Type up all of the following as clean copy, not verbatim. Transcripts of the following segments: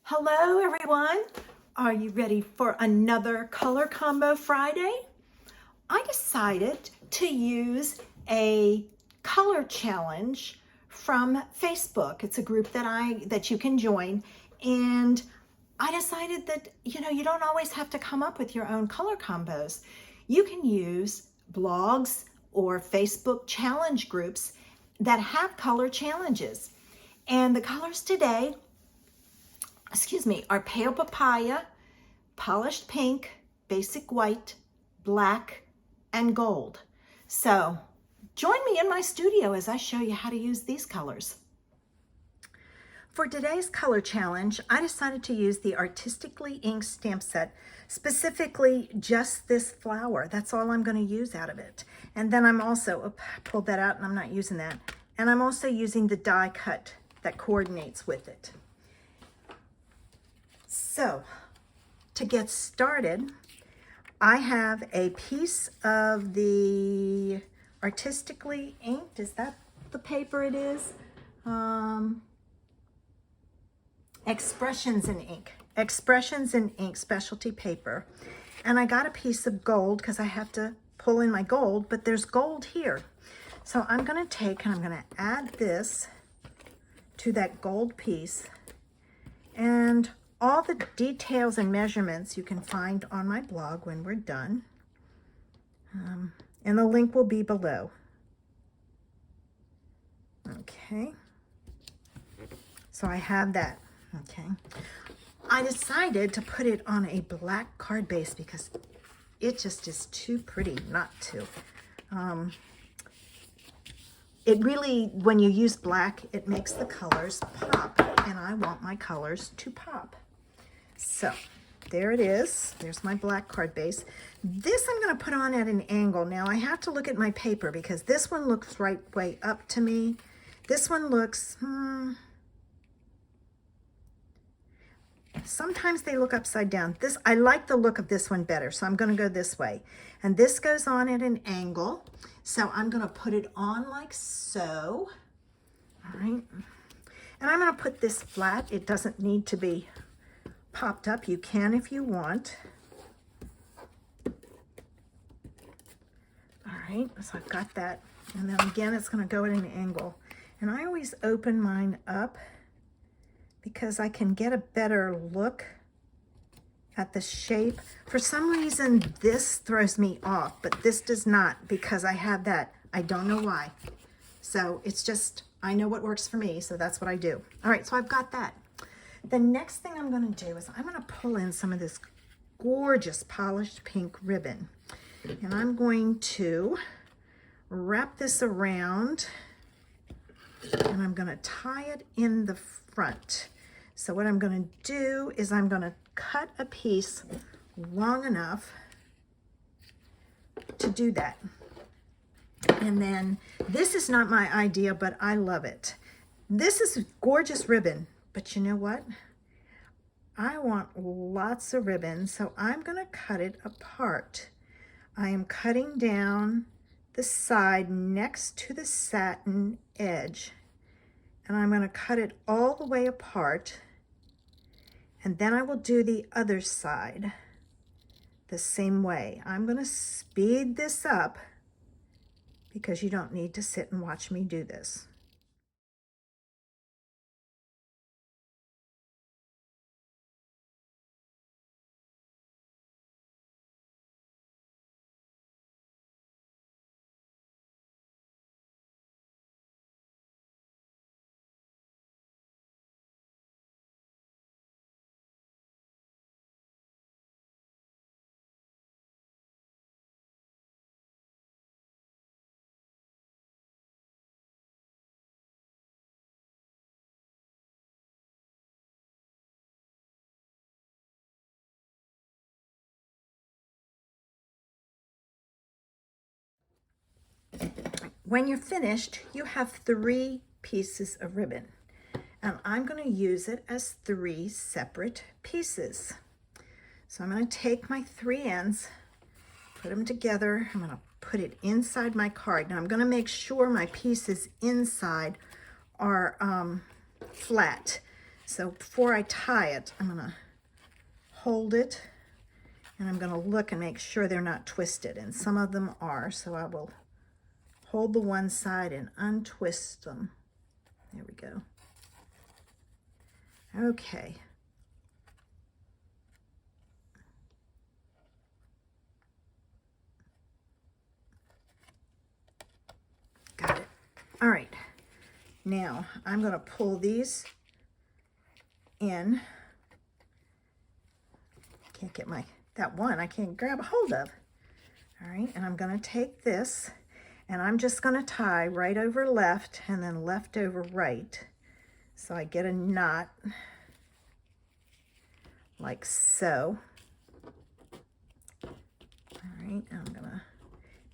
Hello everyone. Are you ready for another Color Combo Friday? I decided to use a color challenge from Facebook. It's a group that you can join, and I decided that you don't always have to come up with your own color combos. You can use blogs or Facebook challenge groups that have color challenges. And the colors today are pale papaya, polished pink, basic white, black, and gold. So join me in my studio as I show you how to use these colors. For today's color challenge, I decided to use the Artistically Inked stamp set, specifically just this flower. That's all I'm going to use out of it. And then I'm also, pulled that out and I'm not using that. And I'm also using the die cut that coordinates with it. So, to get started, I have a piece of the Artistically Inked. Is that the paper it is? Expressions in Ink. Expressions in Ink specialty paper. And I got a piece of gold because I have to pull in my gold, but there's gold here. So I'm going to take and I'm going to add this to that gold piece, and all the details and measurements you can find on my blog when we're done. And the link will be below. Okay. So I have that. Okay. I decided to put it on a black card base because it just is too pretty not to. It really, when you use black, it makes the colors pop, and I want my colors to pop. So there it is. There's my black card base. This I'm going to put on at an angle. Now I have to look at my paper because this one looks right way up to me. This one looks, sometimes they look upside down. I like the look of this one better, so I'm going to go this way. And this goes on at an angle. So I'm going to put it on like so. All right. And I'm going to put this flat. It doesn't need to be popped up. You can if you want. All right, so I've got that. And then again, it's going to go at an angle. And I always open mine up because I can get a better look at the shape. For some reason, this throws me off, but this does not because I have that. I don't know why. So it's just, I know what works for me, so that's what I do. All right, so I've got that. The next thing I'm going to do is I'm going to pull in some of this gorgeous polished pink ribbon. And I'm going to wrap this around and I'm going to tie it in the front. So what I'm going to do is I'm going to cut a piece long enough to do that. And then this is not my idea, but I love it. This is gorgeous ribbon. But you know what? I want lots of ribbon, so I'm going to cut it apart. I am cutting down the side next to the satin edge, and I'm going to cut it all the way apart, and then I will do the other side the same way. I'm going to speed this up because you don't need to sit and watch me do this. When you're finished, you have 3 pieces of ribbon, and I'm going to use it as 3 separate pieces. So I'm going to take my 3 ends, put them together. I'm going to put it inside my card. Now I'm going to make sure my pieces inside are flat. So before I tie it, I'm going to hold it, and I'm going to look and make sure they're not twisted, and some of them are, so I will hold the one side and untwist them. There we go. Okay. Got it. All right. Now I'm going to pull these in. Can't get that one I can't grab a hold of. All right, and I'm going to take this, and I'm just going to tie right over left and then left over right, so I get a knot like so. All right, I'm gonna,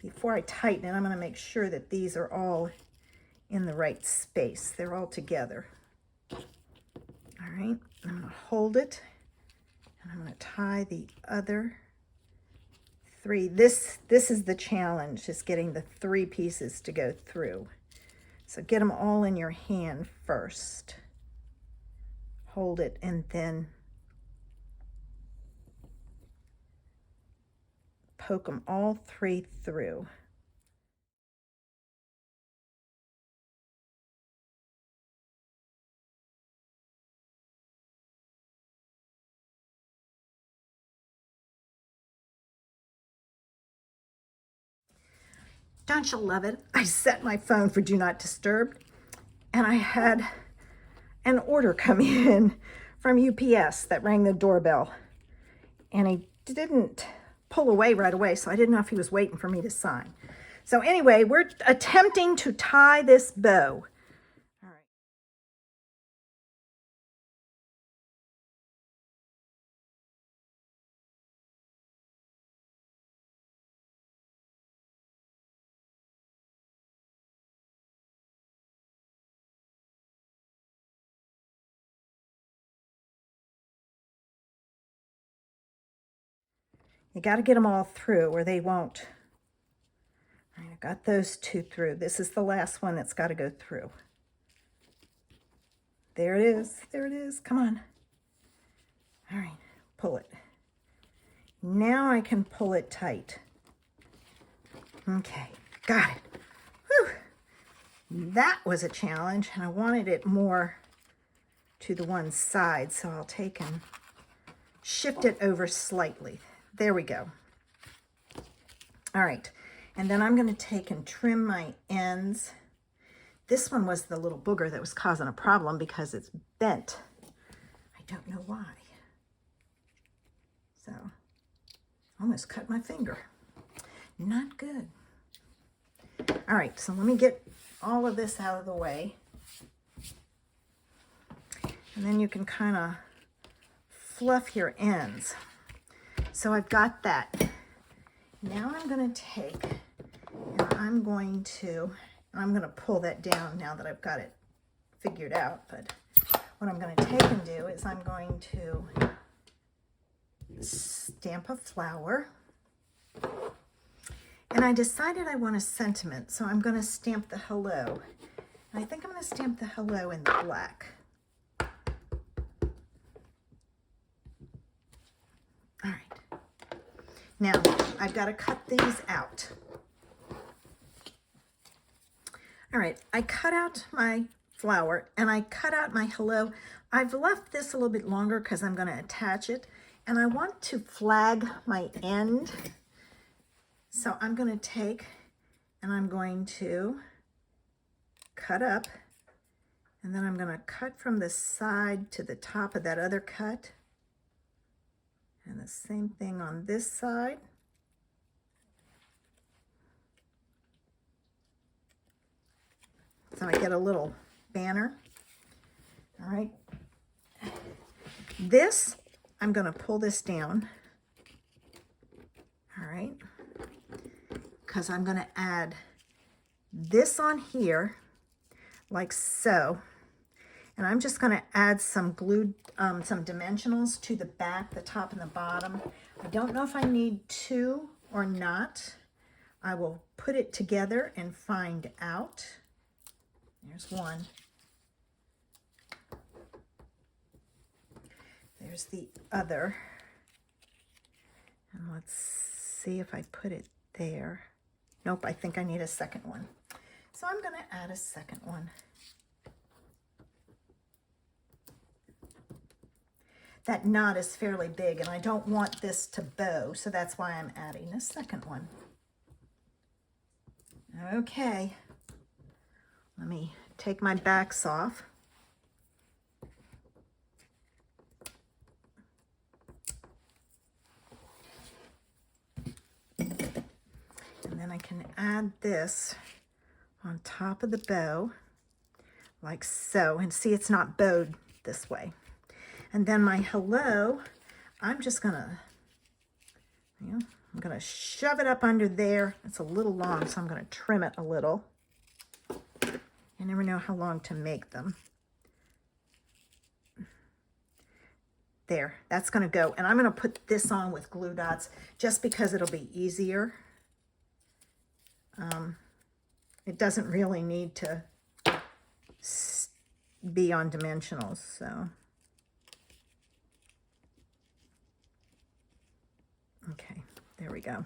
before I tighten it, I'm gonna make sure that these are all in the right space. They're all together. All right, I'm gonna hold it, and I'm gonna tie the other three. This is the challenge, is getting the 3 pieces to go through. So get them all in your hand first. Hold it, and then poke them all 3 through. Don't you love it? I set my phone for Do Not Disturb, and I had an order come in from UPS that rang the doorbell, and he didn't pull away right away, so I didn't know if he was waiting for me to sign. So anyway, we're attempting to tie this bow. All right. You got to get them all through or they won't. All right, I got those 2 through. This is the last one that's got to go through. There it is. There it is. Come on. All right, pull it. Now I can pull it tight. Okay, got it. Whew. That was a challenge, and I wanted it more to the one side, so I'll take and shift it over slightly. There we go. All right, and then I'm going to take and trim my ends. This one was the little booger that was causing a problem because it's bent. I don't know why. So, almost cut my finger. Not good. All right, so let me get all of this out of the way. And then you can kind of fluff your ends. So I've got that. Now I'm going to take, and I'm going to pull that down now that I've got it figured out. But what I'm going to take and do is I'm going to stamp a flower. And I decided I want a sentiment, so I'm going to stamp the hello. And I think I'm going to stamp the hello in the black. All right. Now, I've got to cut these out. All right, I cut out my flower and I cut out my hello. I've left this a little bit longer because I'm going to attach it, and I want to flag my end. So I'm going to take and I'm going to cut up, and then I'm going to cut from the side to the top of that other cut. And the same thing on this side. So I get a little banner. All right. This, I'm going to pull this down. All right. Because I'm going to add this on here like so. And I'm just going to add some glued, some dimensionals to the back, the top and the bottom. I don't know if I need 2 or not. I will put it together and find out. There's one. There's the other. And let's see if I put it there. Nope, I think I need a second one. So I'm going to add a second one. That knot is fairly big and I don't want this to bow, so that's why I'm adding a second one. Okay, let me take my backs off. And then I can add this on top of the bow, like so, and see it's not bowed this way. And then my hello, I'm just gonna, I'm gonna shove it up under there. It's a little long, so I'm gonna trim it a little. You never know how long to make them. There, that's gonna go. And I'm gonna put this on with glue dots just because it'll be easier. It doesn't really need to be on dimensionals, so. Okay, there we go.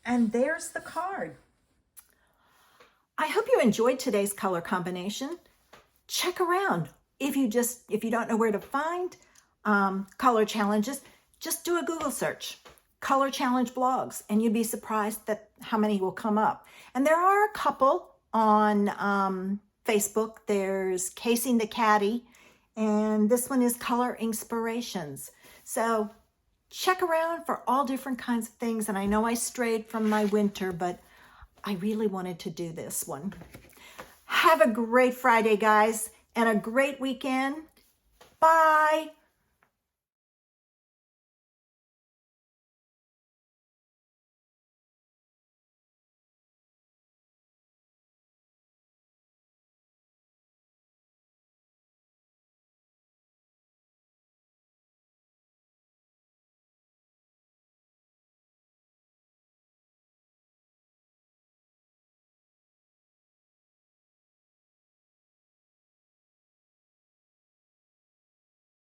And there's the card. I hope you enjoyed today's color combination. Check around. If you don't know where to find color challenges, just do a Google search, color challenge blogs, and you'd be surprised at how many will come up. And there are a couple on Facebook. There's Casing the Caddy, and this one is Color Inspirations. So check around for all different kinds of things. And I know I strayed from my winter, but I really wanted to do this one. Have a great Friday, guys, and a great weekend. Bye.